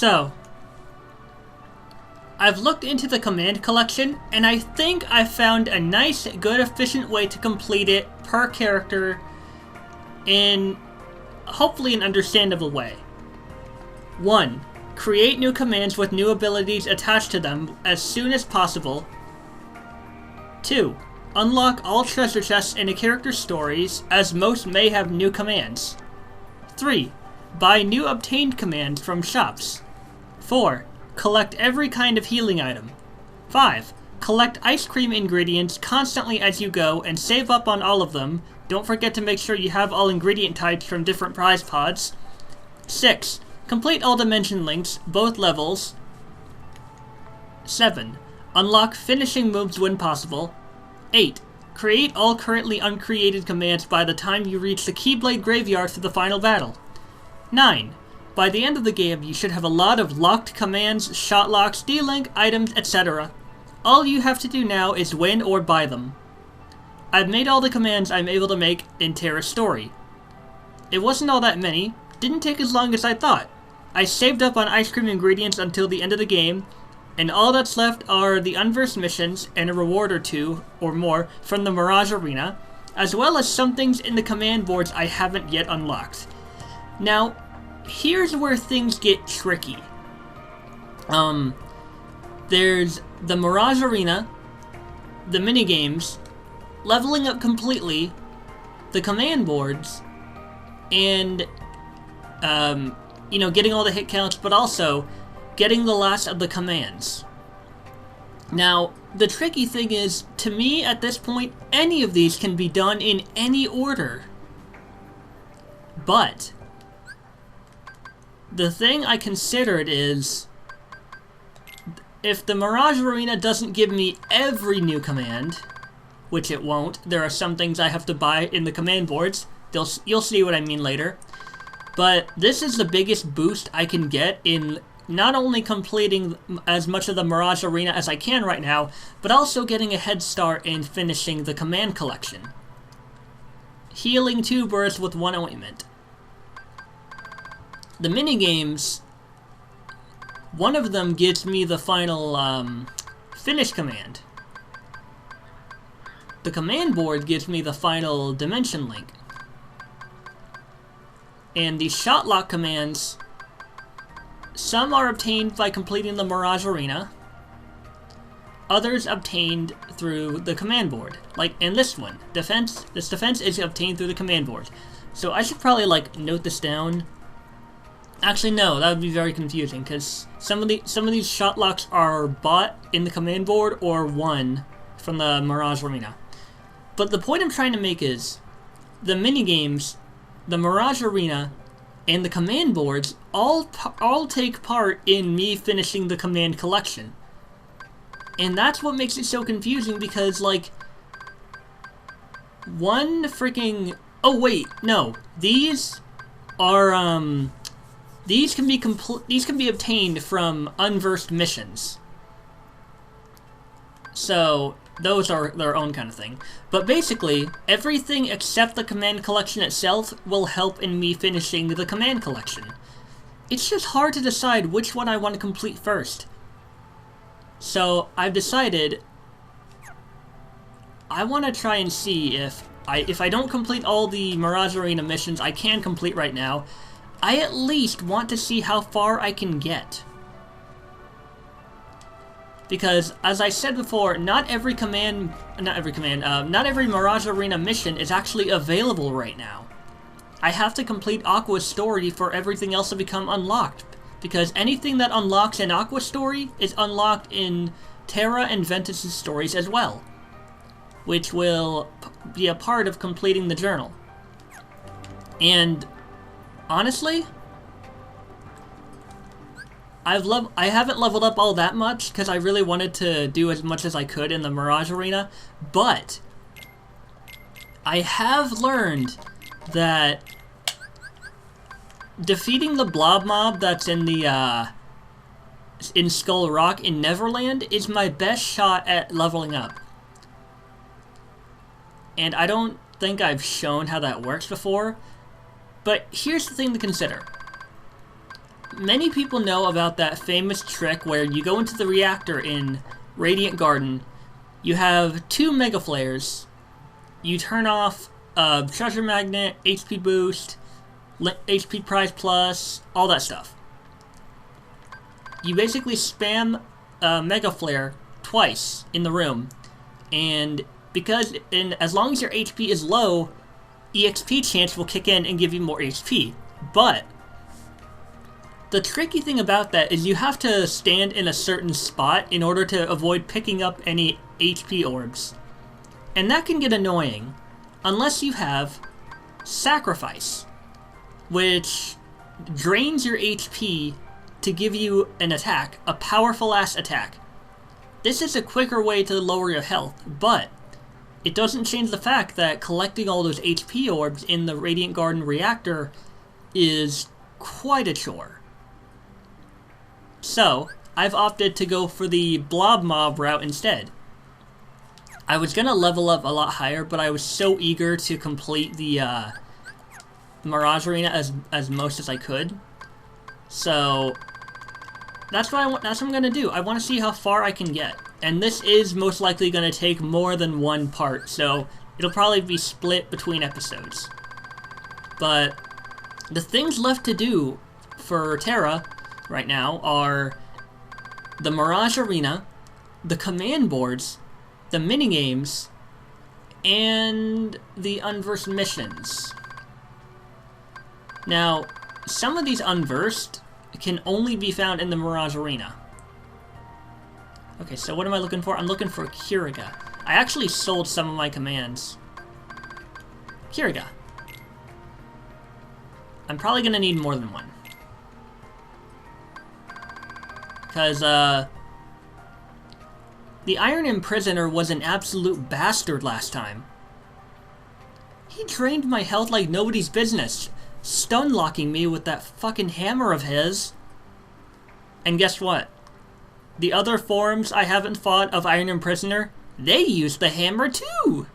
So, I've looked into the command collection, and I think I found a nice, good, efficient way to complete it per character in hopefully an understandable way. 1. Create new commands with new abilities attached to them as soon as possible. 2. Unlock all treasure chests in a character's stories, as most may have new commands. 3. Buy new obtained commands from shops. 4. Collect every kind of healing item. 5. Collect ice cream ingredients constantly as you go and save up on all of them. Don't forget to make sure you have all ingredient types from different prize pods. 6. Complete all dimension links, both levels. 7. Unlock finishing moves when possible. 8. Create all currently uncreated commands by the time you reach the Keyblade Graveyard for the final battle. 9. By the end of the game, you should have a lot of locked commands, shot locks, D-Link, items, etc. All you have to do now is win or buy them. I've made all the commands I'm able to make in Terra's story. It wasn't all that many, didn't take as long as I thought. I saved up on ice cream ingredients until the end of the game, and all that's left are the unversed missions and a reward or two, or more, from the Mirage Arena, as well as some things in the command boards I haven't yet unlocked. Now, here's where things get tricky. There's the Mirage Arena, the minigames, leveling up completely, the command boards, and, getting all the hit counts, but also getting the last of the commands. Now, the tricky thing is, to me, at this point, any of these can be done in any order. But the thing I considered is, if the Mirage Arena doesn't give me every new command, which it won't, there are some things I have to buy in the command boards, you'll see what I mean later, but this is the biggest boost I can get in not only completing as much of the Mirage Arena as I can right now, but also getting a head start in finishing the command collection. Healing 2 birds with 1 ointment. The minigames, one of them gives me the final finish command. The command board gives me the final dimension link. And the shot lock commands, some are obtained by completing the Mirage Arena, others obtained through the command board. Like in this one, this defense is obtained through the command board. So I should probably note this down. Actually no, that would be very confusing, because some of these shot locks are bought in the command board or won from the Mirage Arena. But the point I'm trying to make is, the minigames, the Mirage Arena, and the command boards all take part in me finishing the command collection. And that's what makes it so confusing, because, one freaking... Oh, wait, no. These are, these can be obtained from unversed missions. So, those are their own kind of thing. But basically, everything except the command collection itself will help in me finishing the command collection. It's just hard to decide which one I want to complete first. So, I've decided I want to try and see if I don't complete all the Mirage Arena missions I can complete right now, I at least want to see how far I can get. Because, as I said before, not every Mirage Arena mission is actually available right now. I have to complete Aqua's story for everything else to become unlocked. Because anything that unlocks in Aqua's story is unlocked in Terra and Ventus's stories as well. Which will be a part of completing the journal. And, honestly, I haven't leveled up all that much because I really wanted to do as much as I could in the Mirage Arena, but I have learned that defeating the blob mob that's in the in Skull Rock in Neverland is my best shot at leveling up. And I don't think I've shown how that works before, but here's the thing to consider. many people know about that famous trick where you go into the reactor in Radiant Garden, you have 2 Mega Flares, you turn off Treasure Magnet, HP Boost, HP Prize Plus, all that stuff. You basically spam Mega Flare twice in the room, and as long as your HP is low, EXP chance will kick in and give you more HP. But the tricky thing about that is you have to stand in a certain spot in order to avoid picking up any HP orbs. And that can get annoying unless you have Sacrifice, which drains your HP to give you an attack, a powerful ass attack. This is a quicker way to lower your health, but it doesn't change the fact that collecting all those HP orbs in the Radiant Garden reactor is quite a chore. So, I've opted to go for the Blob Mob route instead. I was gonna level up a lot higher, but I was so eager to complete the Mirage Arena as most as I could. So that's what I'm gonna do. I want to see how far I can get, and this is most likely gonna take more than one part, so it'll probably be split between episodes. But the things left to do for Terra right now are the Mirage Arena, the command boards, the minigames, and the unversed missions. Now, some of these unversed can only be found in the Mirage Arena. Okay, so what am I looking for? I'm looking for Curiga. I actually sold some of my commands. Curiga. I'm probably gonna need more than one. Because, the Iron Imprisoner was an absolute bastard last time. He drained my health like nobody's business, stun-locking me with that fucking hammer of his. And guess what? The other forms I haven't fought of Iron Imprisoner, they use the hammer too!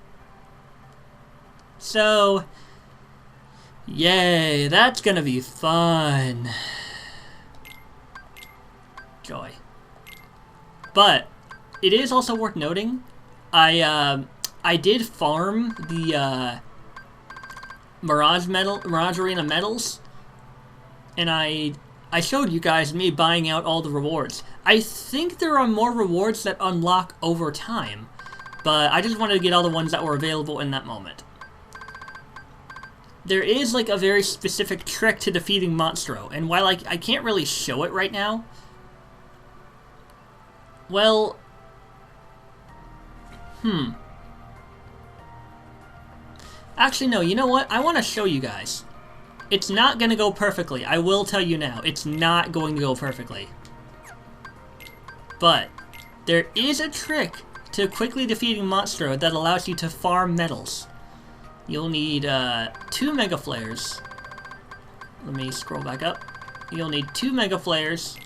So, yay, that's gonna be fun. Joy. But it is also worth noting, I did farm the Mirage Arena medals, and I showed you guys me buying out all the rewards. I think there are more rewards that unlock over time, but I just wanted to get all the ones that were available in that moment. There is like a very specific trick to defeating Monstro, and while I can't really show it right now, well, actually, no, you know what? I want to show you guys. It's not going to go perfectly. I will tell you now. It's not going to go perfectly. But there is a trick to quickly defeating Monstro that allows you to farm medals. You'll need 2 Mega Flares. Let me scroll back up. You'll need 2 Mega Flares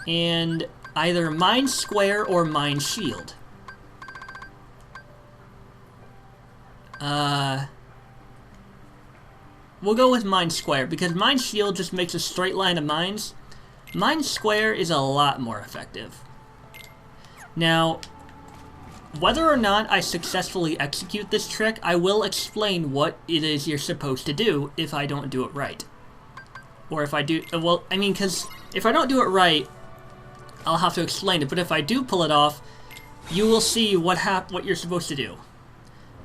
and either Mind Square or Mind Shield. We'll go with Mind Square, because Mind Shield just makes a straight line of mines. Mind Square is a lot more effective. Now, whether or not I successfully execute this trick, I will explain what it is you're supposed to do if I don't do it right. Or if I do, well, I mean, because if I don't do it right, I'll have to explain it, but if I do pull it off, you will see what you're supposed to do.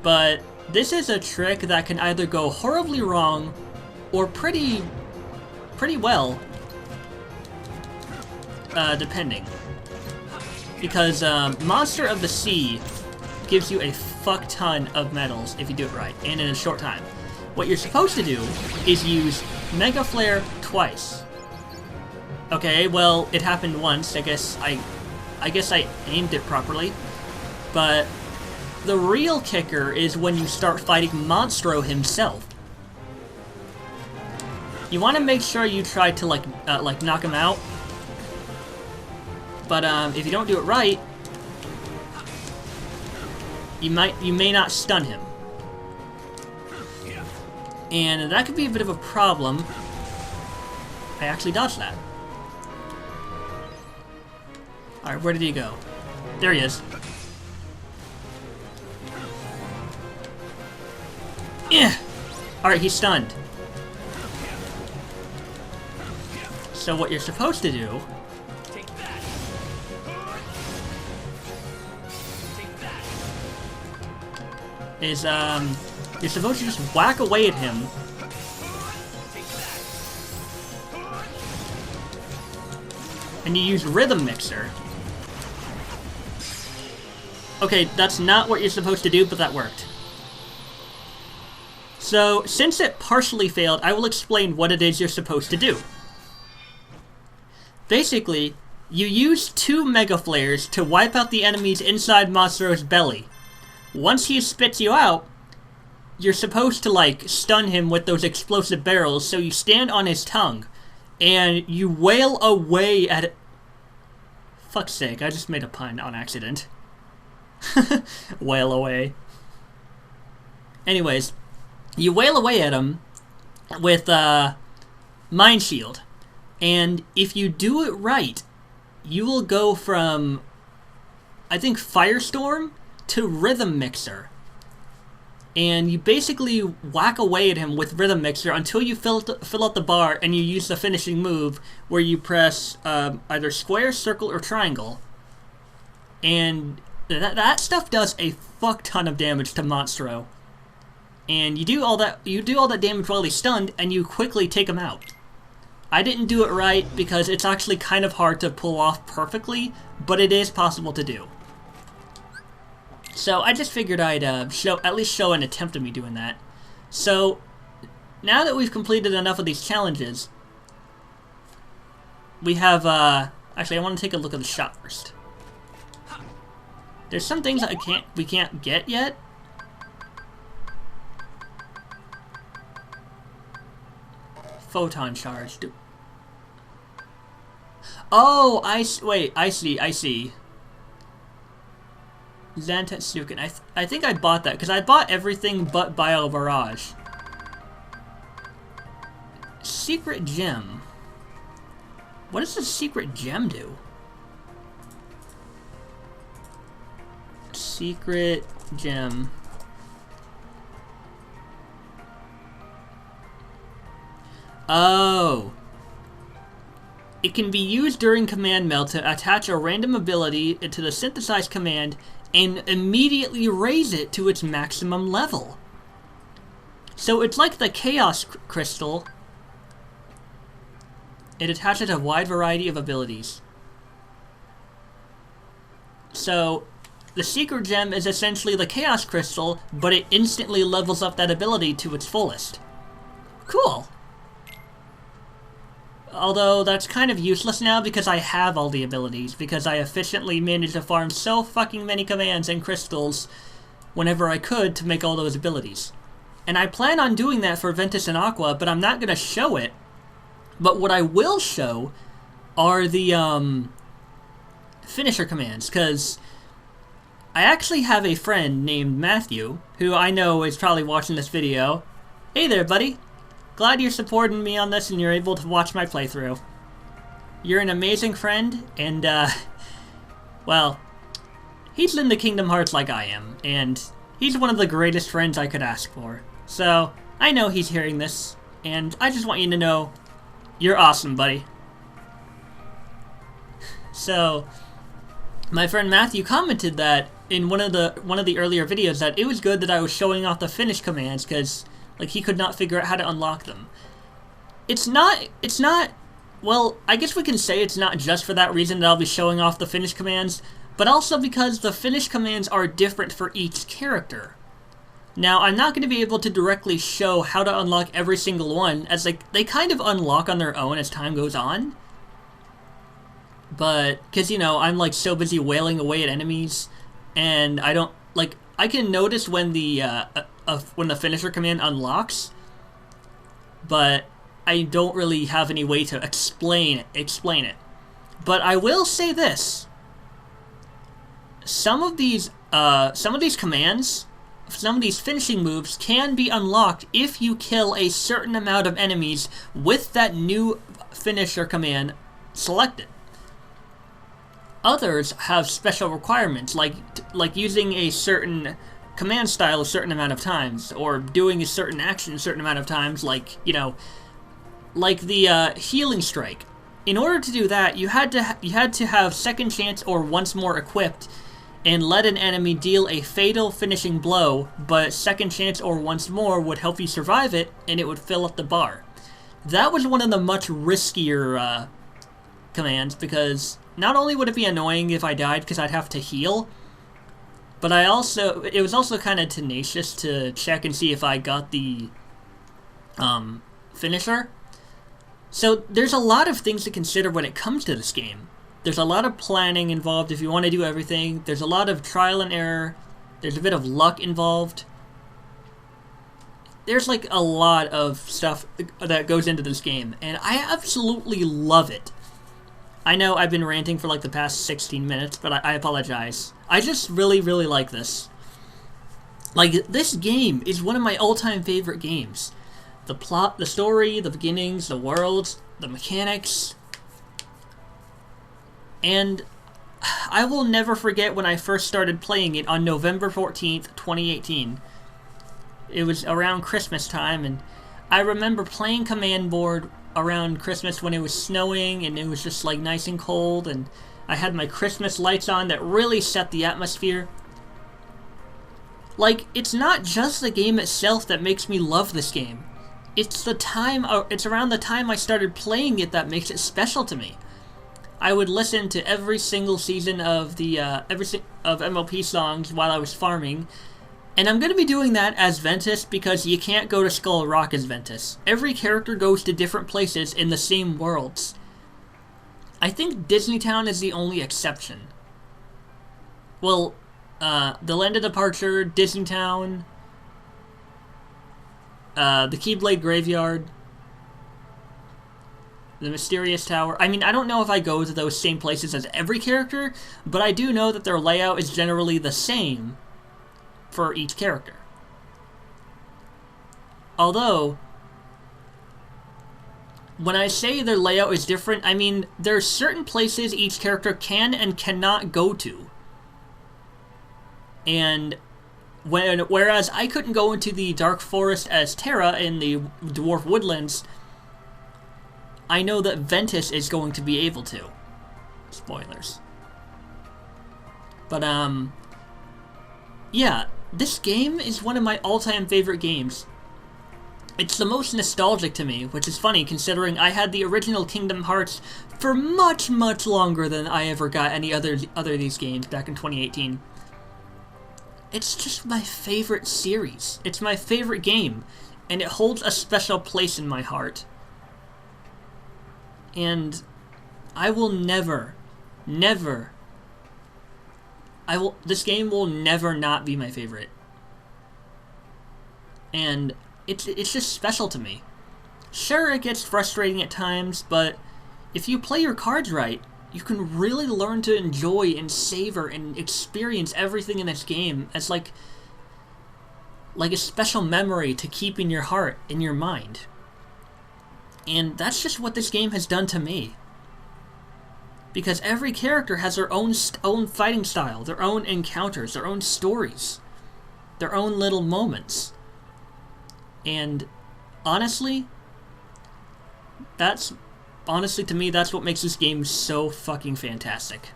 But this is a trick that can either go horribly wrong or pretty well, depending. Because Monster of the Sea gives you a fuck ton of medals if you do it right, and in a short time. What you're supposed to do is use Mega Flare twice. Okay, well, it happened once. I guess I aimed it properly, but the real kicker is when you start fighting Monstro himself. You want to make sure you try to like knock him out, but if you don't do it right, you may not stun him, and that could be a bit of a problem. I actually dodged that. Alright, where did he go? There he is. Yeah. Alright, he's stunned. So what you're supposed to do is, you're supposed to just whack away at him. And you use Rhythm Mixer. Okay, that's not what you're supposed to do, but that worked. So, since it partially failed, I will explain what it is you're supposed to do. Basically, you use 2 Mega Flares to wipe out the enemies inside Monstro's belly. Once he spits you out, you're supposed to, like, stun him with those explosive barrels, so you stand on his tongue, and you wail away at it. Fuck's sake, I just made a pun on accident. Wail away. Anyways, you wail away at him with, Mind Shield. And if you do it right, you will go from, I think, Firestorm to Rhythm Mixer. And you basically whack away at him with Rhythm Mixer until you fill out the bar, and you use the finishing move where you press either square, circle, or triangle. And that stuff does a fuck ton of damage to Monstro. And you do all that damage while he's stunned, and you quickly take him out. I didn't do it right because it's actually kind of hard to pull off perfectly, but it is possible to do. So I just figured I'd at least show an attempt of me doing that. So now that we've completed enough of these challenges, we have actually I want to take a look at the shop first. There's some things that we can't get yet. Photon charge. Oh, I see. Zantetsuken. I think I bought that, because I bought everything but Bio Mirage. Secret gem. What does the secret gem do? Secret gem. Oh. It can be used during command meld to attach a random ability to the synthesized command and immediately raise it to its maximum level. So it's like the Chaos Crystal. It attaches a wide variety of abilities. So the Secret Gem is essentially the Chaos Crystal, but it instantly levels up that ability to its fullest. Cool. Although that's kind of useless now because I have all the abilities, because I efficiently managed to farm so fucking many commands and crystals whenever I could to make all those abilities. And I plan on doing that for Ventus and Aqua, but I'm not going to show it. But what I will show are the finisher commands, because I actually have a friend named Matthew, who I know is probably watching this video. Hey there, buddy. Glad you're supporting me on this and you're able to watch my playthrough. You're an amazing friend, and, well, he's into Kingdom Hearts like I am, and he's one of the greatest friends I could ask for. So, I know he's hearing this, and I just want you to know, you're awesome, buddy. So, my friend Matthew commented that in one of the earlier videos that it was good that I was showing off the finish commands, because like he could not figure out how to unlock them. It's not, well, I guess we can say it's not just for that reason that I'll be showing off the finish commands, but also because the finish commands are different for each character. Now, I'm not going to be able to directly show how to unlock every single one, as like they kind of unlock on their own as time goes on. But, because, you know, I'm like so busy wailing away at enemies, and I don't, like, I can notice when the finisher command unlocks, but I don't really have any way to explain it. But I will say this: some of these commands some of these finishing moves can be unlocked if you kill a certain amount of enemies with that new finisher command selected. Others have special requirements, like using a certain command style a certain amount of times, or doing a certain action a certain amount of times, like, you know, like the healing strike. In order to do that, you had to have second chance or once more equipped, and let an enemy deal a fatal finishing blow, but second chance or once more would help you survive it, and it would fill up the bar. That was one of the much riskier commands, because not only would it be annoying if I died because I'd have to heal, but it was also kind of tenacious to check and see if I got the finisher. So there's a lot of things to consider when it comes to this game. There's a lot of planning involved if you want to do everything. There's a lot of trial and error. There's a bit of luck involved. There's like a lot of stuff that goes into this game, and I absolutely love it. I know I've been ranting for like the past 16 minutes, but I apologize. I just really, really like this. Like, this game is one of my all-time favorite games. The plot, the story, the beginnings, the worlds, the mechanics. And I will never forget when I first started playing it on November 14th, 2018. It was around Christmas time, and I remember playing Command Board around Christmas when it was snowing and it was just like nice and cold, and I had my Christmas lights on that really set the atmosphere. Like, it's not just the game itself that makes me love this game. It's around the time I started playing it that makes it special to me. I would listen to every single season of the of MLP songs while I was farming. And I'm going to be doing that as Ventus because you can't go to Skull Rock as Ventus. Every character goes to different places in the same worlds. I think Disney Town is the only exception. Well, the Land of Departure, Disney Town, the Keyblade Graveyard, the Mysterious Tower. I mean, I don't know if I go to those same places as every character, but I do know that their layout is generally the same for each character. Although, when I say their layout is different, I mean there are certain places each character can and cannot go to. And whereas I couldn't go into the Dark Forest as Terra in the Dwarf Woodlands, I know that Ventus is going to be able to. Spoilers. But, yeah, this game is one of my all-time favorite games. It's the most nostalgic to me, which is funny considering I had the original Kingdom Hearts for much, much longer than I ever got any other of these games back in 2018. It's just my favorite series. It's my favorite game, and it holds a special place in my heart. And I will never, never... this game will never not be my favorite. And it's just special to me. Sure, it gets frustrating at times, but if you play your cards right, you can really learn to enjoy and savor and experience everything in this game as like a special memory to keep in your heart, in your mind. And that's just what this game has done to me. Because every character has their own fighting style, their own encounters, their own stories, their own little moments. And honestly, to me, that's what makes this game so fucking fantastic.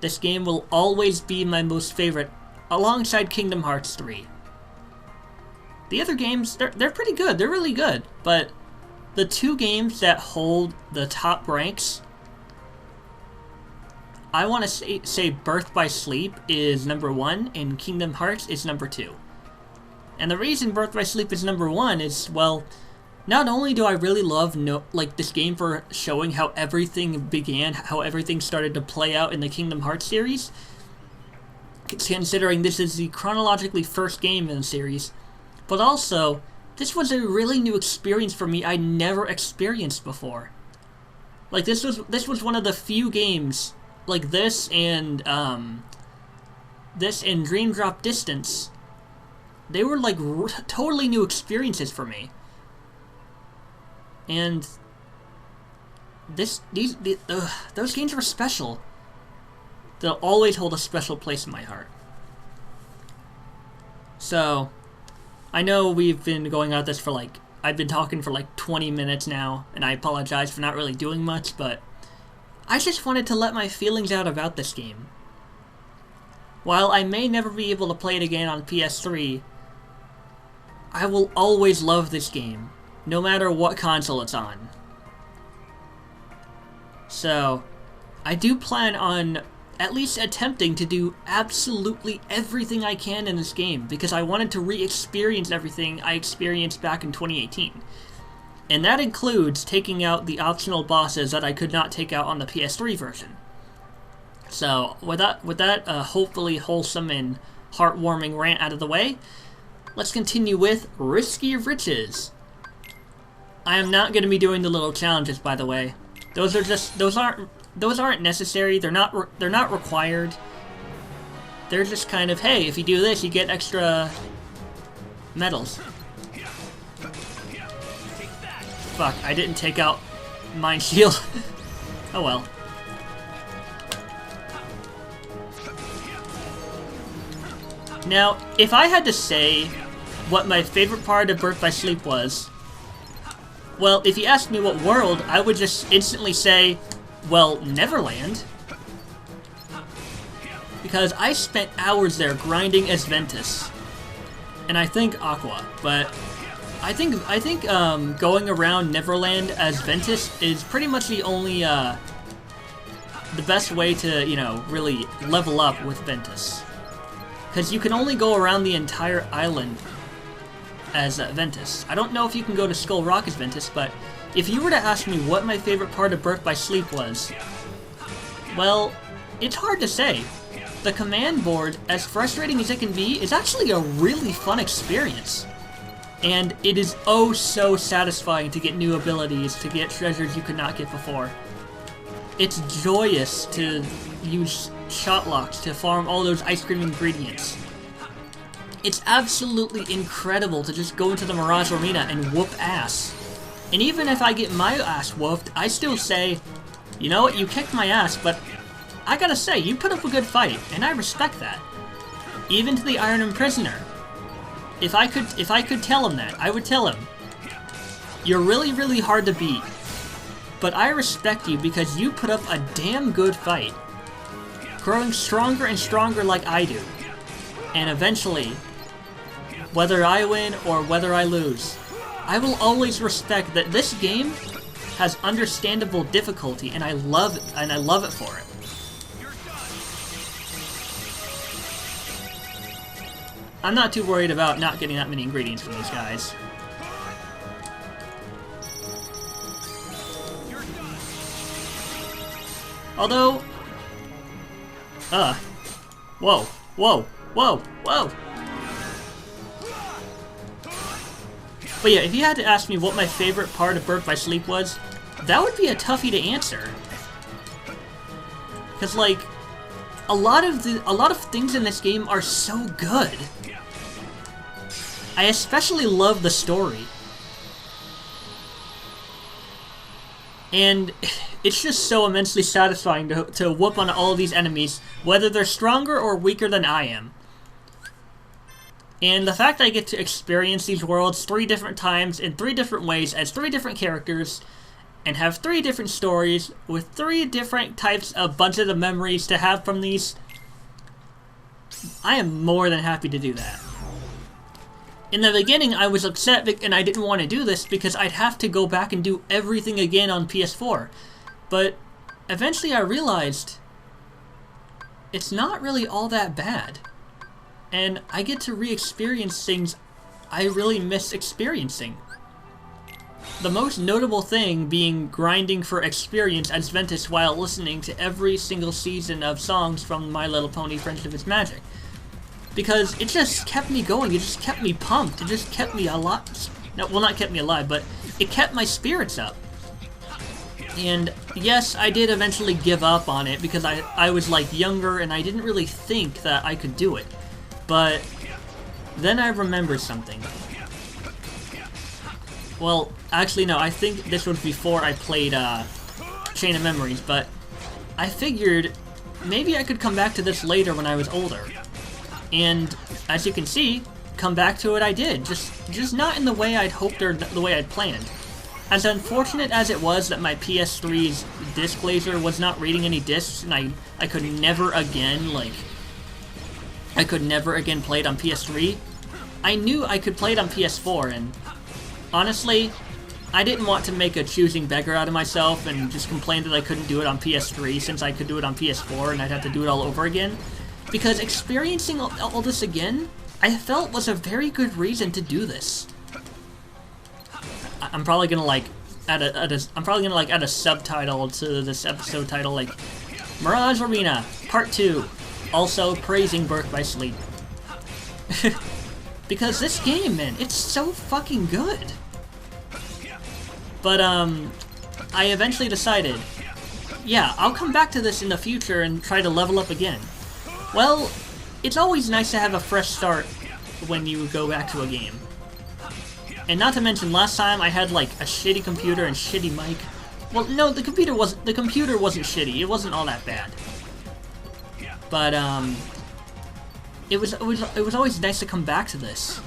This game will always be my most favorite, alongside Kingdom Hearts 3. The other games, they're pretty good, they're really good, but the two games that hold the top ranks, I want to say Birth by Sleep is number 1 and Kingdom Hearts is number 2. And the reason Birth by Sleep is number 1 is, well, not only do I really love this game for showing how everything began, how everything started to play out in the Kingdom Hearts series, considering this is the chronologically first game in the series, but also, this was a really new experience for me I never experienced before. Like, this was one of the few games, like this and Dream Drop Distance, they were like totally new experiences for me. And those games were special. They'll always hold a special place in my heart. So, I know we've been going at this for like, I've been talking for like 20 minutes now, and I apologize for not really doing much, but I just wanted to let my feelings out about this game. While I may never be able to play it again on PS3, I will always love this game, no matter what console it's on. So, I do plan on at least attempting to do absolutely everything I can in this game, because I wanted to re-experience everything I experienced back in 2018. And that includes taking out the optional bosses that I could not take out on the PS3 version. So, with that hopefully wholesome and heartwarming rant out of the way, let's continue with Risky Riches. I am not going to be doing the little challenges, by the way. Those aren't necessary. They're not required. They're just kind of, hey, if you do this, you get extra medals. Fuck, I didn't take out Mind Shield. Oh well. Now, if I had to say what my favorite part of Birth by Sleep was, well, if you asked me what world, I would just instantly say, well, Neverland. Because I spent hours there grinding as Ventus. And I think Aqua, but I think going around Neverland as Ventus is pretty much the only the best way to, you know, really level up with Ventus. Because you can only go around the entire island as Ventus. I don't know if you can go to Skull Rock as Ventus, but if you were to ask me what my favorite part of Birth by Sleep was, well, it's hard to say. The command board, as frustrating as it can be, is actually a really fun experience. And it is oh so satisfying to get new abilities, to get treasures you could not get before. It's joyous to use shot locks to farm all those ice cream ingredients. It's absolutely incredible to just go into the Mirage Arena and whoop ass. And even if I get my ass whooped, I still say, you know what, you kicked my ass, but I gotta say, you put up a good fight, and I respect that. Even to the Iron Imprisoner. If I could tell him that, I would tell him, you're really, really hard to beat, but I respect you because you put up a damn good fight. Growing stronger and stronger like I do. And eventually, whether I win or whether I lose, I will always respect that this game has understandable difficulty, and I love it for it. I'm not too worried about not getting that many ingredients from these guys. Although, whoa, whoa, whoa, whoa. But yeah, if you had to ask me what my favorite part of Birth by Sleep was, that would be a toughie to answer. Cause like, a lot of things in this game are so good. I especially love the story. And it's just so immensely satisfying to whoop on all of these enemies, whether they're stronger or weaker than I am. And the fact I get to experience these worlds 3 different times in 3 different ways as 3 different characters, and have 3 different stories with 3 different types of bunches of memories to have from these, I am more than happy to do that. In the beginning, I was upset and I didn't want to do this because I'd have to go back and do everything again on PS4. But eventually I realized it's not really all that bad. And I get to re-experience things I really miss experiencing. The most notable thing being grinding for experience as Ventus while listening to every single season of songs from My Little Pony Friendship is Magic. Because it just kept me going, it just kept me pumped, it just kept me alive. No, well, not kept me alive, but it kept my spirits up. And yes, I did eventually give up on it because I was like younger and I didn't really think that I could do it. But then I remembered something. Well, actually no, I think this was before I played Chain of Memories, but I figured maybe I could come back to this later when I was older. And as you can see, come back to it I did, just not in the way I'd hoped or the way I'd planned. As unfortunate as it was that my PS3's disc laser was not reading any discs, and I could never again, I could never again play it on PS3, I knew I could play it on PS4, and honestly, I didn't want to make a choosing beggar out of myself and just complain that I couldn't do it on PS3 since I could do it on PS4 and I'd have to do it all over again. Because experiencing all this again, I felt was a very good reason to do this. I'm probably gonna add a subtitle to this episode title, like Mirage Arena Part 2, also praising Birth by Sleep. Because this game, man, it's so fucking good. But I eventually decided, yeah, I'll come back to this in the future and try to level up again. Well, it's always nice to have a fresh start when you go back to a game. And not to mention, last time I had like a shitty computer and shitty mic. Well, no, the computer wasn't shitty. It wasn't all that bad. But it was always nice to come back to this.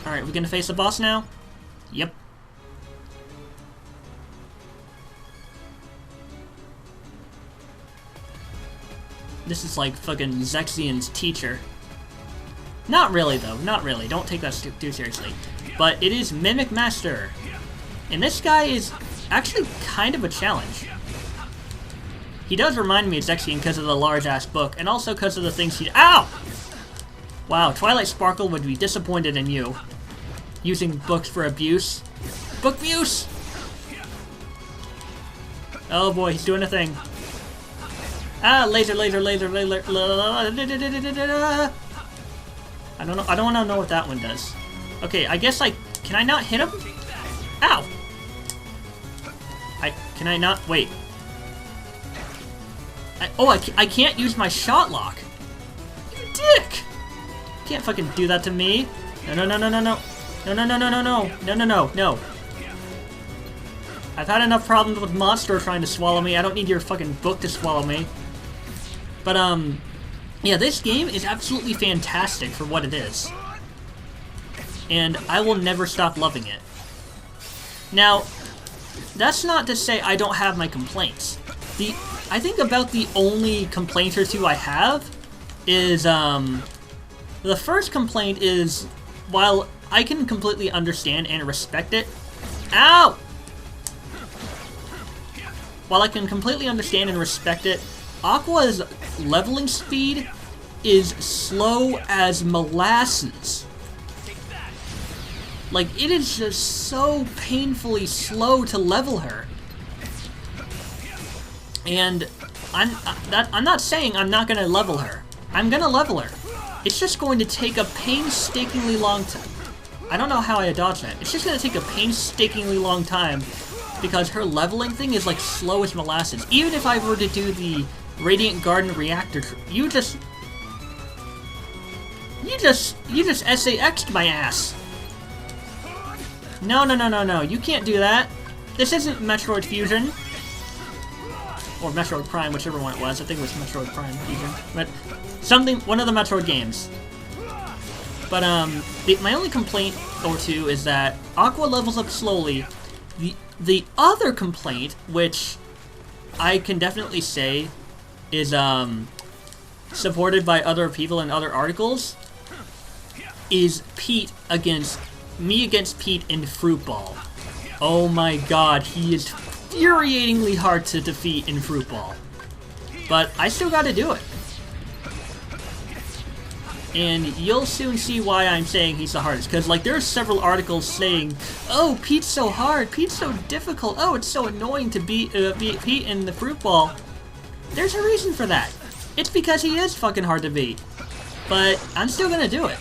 All right, we're gonna face the boss now. Yep. This is like fucking Zexian's teacher. Not really, though. Not really. Don't take that too seriously. But it is Mimic Master. And this guy is actually kind of a challenge. He does remind me of Zexian because of the large-ass book, and also because of the things he... Ow! Wow, Twilight Sparkle would be disappointed in you. Using books for abuse. Book abuse! Oh boy, he's doing a thing. Ah, laser. I don't know. I don't want to know what that one does. Okay, I guess can I not hit him? Ow! Can I not? Wait. I can't use my shot lock. You dick! Can't fucking do that to me. No. I've had enough problems with Monster trying to swallow me. I don't need your fucking book to swallow me. But, yeah, this game is absolutely fantastic for what it is. And I will never stop loving it. Now, that's not to say I don't have my complaints. I think about the only complaint or two I have is, the first complaint is, while I can completely understand and respect it... Ow! While I can completely understand and respect it, Aqua's leveling speed is slow as molasses. Like, it is just so painfully slow to level her. And I'm not saying I'm not gonna level her. I'm gonna level her. It's just going to take a painstakingly long time. I don't know how I dodged that. It's just gonna take a painstakingly long time because her leveling thing is like slow as molasses. Even if I were to do the Radiant Garden Reactor, you just SAX'd my ass. No, you can't do that. This isn't Metroid Fusion. Or Metroid Prime, whichever one it was. I think it was Metroid Prime Fusion. But one of the Metroid games. But, my only complaint or two is that Aqua levels up slowly. The other complaint, which I can definitely say is, supported by other people and other articles, is me against Pete in Fruit Ball. Oh my god, he is infuriatingly hard to defeat in Fruit Ball. But I still gotta do it. And you'll soon see why I'm saying he's the hardest. Because, like, there's several articles saying, oh, Pete's so hard, Pete's so difficult, oh, it's so annoying to beat Pete in the Fruit Ball. There's a reason for that. It's because he is fucking hard to beat. But I'm still gonna do it.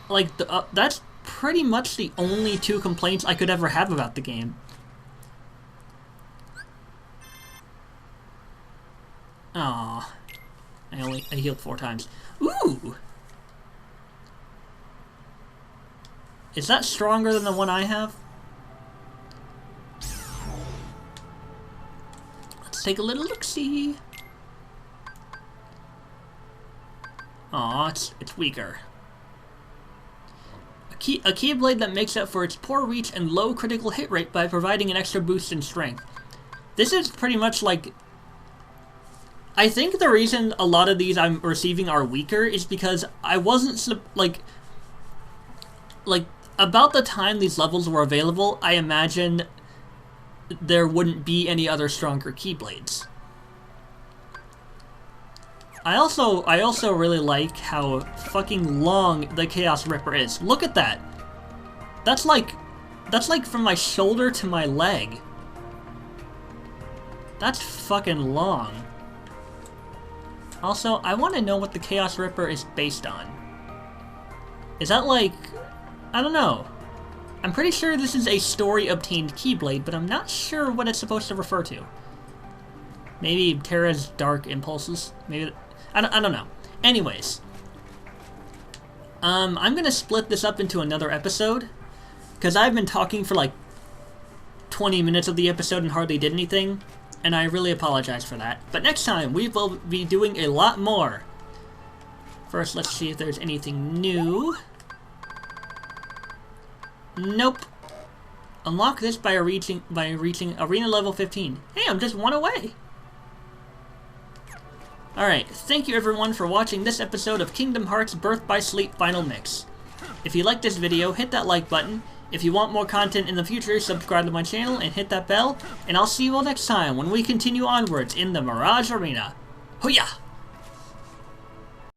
Like, that's pretty much the only two complaints I could ever have about the game. Aw. I healed 4 times. Ooh! Is that stronger than the one I have? Let's take a little look-see. Aw, it's weaker. A Keyblade that makes up for its poor reach and low critical hit rate by providing an extra boost in strength. This is pretty much like... I think the reason a lot of these I'm receiving are weaker is because I wasn't, like, about the time these levels were available, I imagined there wouldn't be any other stronger Keyblades. I also really like how fucking long the Chaos Ripper is. Look at that! That's like from my shoulder to my leg. That's fucking long. Also, I want to know what the Chaos Ripper is based on. Is that like... I don't know. I'm pretty sure this is a story-obtained Keyblade, but I'm not sure what it's supposed to refer to. Maybe Terra's dark impulses? Maybe... I don't know. Anyways. I'm gonna split this up into another episode, because I've been talking for like 20 minutes of the episode and hardly did anything, and I really apologize for that. But next time, we will be doing a lot more. First, let's see if there's anything new. Nope. Unlock this by reaching arena level 15. Hey, I'm just 1 away. Alright, thank you everyone for watching this episode of Kingdom Hearts Birth by Sleep Final Mix. If you liked this video, hit that like button. If you want more content in the future, subscribe to my channel and hit that bell. And I'll see you all next time when we continue onwards in the Mirage Arena. Hoo-yah!